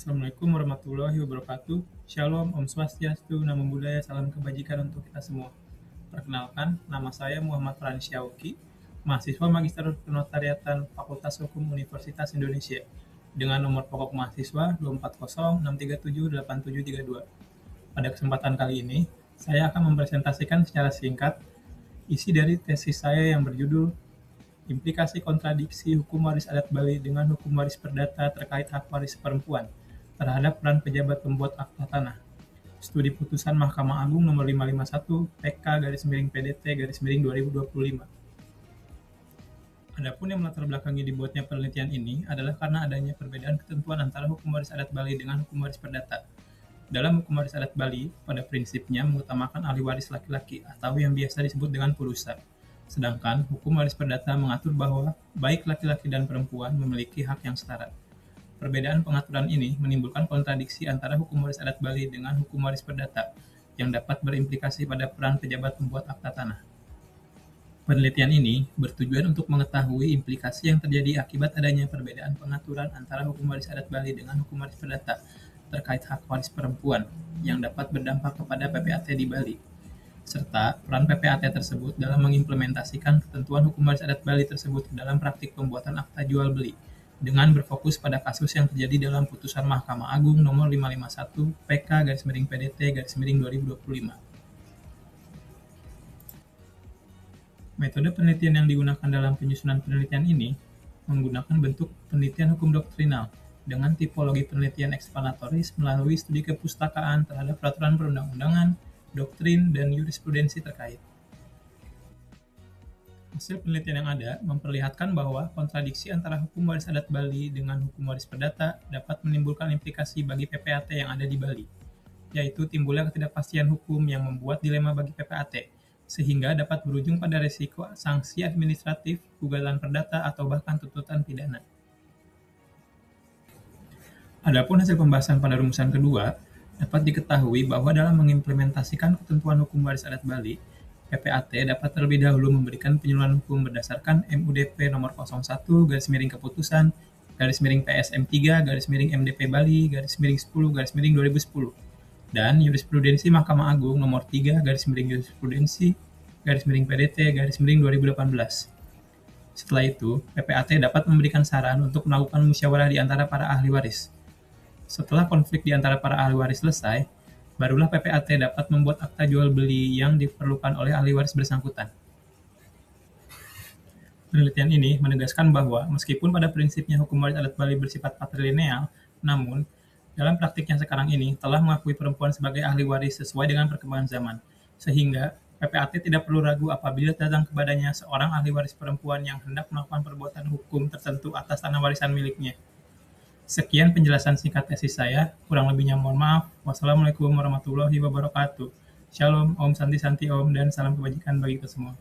Assalamualaikum warahmatullahi wabarakatuh. Shalom, Om Swastiastu, Namo Buddhaya, salam kebajikan untuk kita semua. Perkenalkan, nama saya Muhammad Farhan Syauki, mahasiswa Magister Penotariatan Fakultas Hukum Universitas Indonesia, dengan nomor pokok mahasiswa 24063787732. Pada kesempatan kali ini, saya akan mempresentasikan secara singkat isi dari tesis saya yang berjudul Implikasi kontradiksi hukum waris adat Bali dengan hukum waris perdata terkait hak waris perempuan terhadap peran pejabat pembuat akta tanah. Studi putusan Mahkamah Agung nomor 551 PK/PDT/2025. Adapun yang melatar belakangi dibuatnya penelitian ini adalah karena adanya perbedaan ketentuan antara hukum waris adat Bali dengan hukum waris perdata. Dalam hukum waris adat Bali, pada prinsipnya mengutamakan ahli waris laki-laki atau yang biasa disebut dengan purusa. Sedangkan hukum waris perdata mengatur bahwa baik laki-laki dan perempuan memiliki hak yang setara. Perbedaan pengaturan ini menimbulkan kontradiksi antara hukum waris adat Bali dengan hukum waris perdata yang dapat berimplikasi pada peran pejabat pembuat akta tanah. Penelitian ini bertujuan untuk mengetahui implikasi yang terjadi akibat adanya perbedaan pengaturan antara hukum waris adat Bali dengan hukum waris perdata terkait hak waris perempuan yang dapat berdampak kepada PPAT di Bali, serta peran PPAT tersebut dalam mengimplementasikan ketentuan hukum waris adat Bali tersebut dalam praktik pembuatan akta jual beli, dengan berfokus pada kasus yang terjadi dalam putusan Mahkamah Agung nomor 551 PK/PDT/2025. Metode penelitian yang digunakan dalam penyusunan penelitian ini menggunakan bentuk penelitian hukum doktrinal dengan tipologi penelitian eksplanatoris melalui studi kepustakaan terhadap peraturan perundang-undangan, doktrin, dan jurisprudensi terkait. Hasil penelitian yang ada memperlihatkan bahwa kontradiksi antara hukum waris adat Bali dengan hukum waris perdata dapat menimbulkan implikasi bagi PPAT yang ada di Bali, yaitu timbulnya ketidakpastian hukum yang membuat dilema bagi PPAT, sehingga dapat berujung pada risiko sanksi administratif, gugatan perdata, atau bahkan tuntutan pidana. Adapun hasil pembahasan pada rumusan kedua, dapat diketahui bahwa dalam mengimplementasikan ketentuan hukum waris adat Bali, PPAT dapat terlebih dahulu memberikan penyuluhan hukum berdasarkan MUDP nomor 01/keputusan /PSM3/MDP Bali /10/2010 dan jurisprudensi Mahkamah Agung nomor 3/jurisprudensi/PDT/2018. Setelah itu, PPAT dapat memberikan saran untuk melakukan musyawarah di antara para ahli waris. Setelah konflik di antara para ahli waris selesai, barulah PPAT dapat membuat akta jual beli yang diperlukan oleh ahli waris bersangkutan. Penelitian ini menegaskan bahwa meskipun pada prinsipnya hukum waris adat Bali bersifat patrilineal, namun dalam praktiknya sekarang ini telah mengakui perempuan sebagai ahli waris sesuai dengan perkembangan zaman, sehingga PPAT tidak perlu ragu apabila datang kepadanya seorang ahli waris perempuan yang hendak melakukan perbuatan hukum tertentu atas tanah warisan miliknya. Sekian penjelasan singkat tesis saya, kurang lebihnya mohon maaf. Wassalamualaikum warahmatullahi wabarakatuh. Shalom, Om Santi Santi Om, dan salam kebajikan bagi kita semua.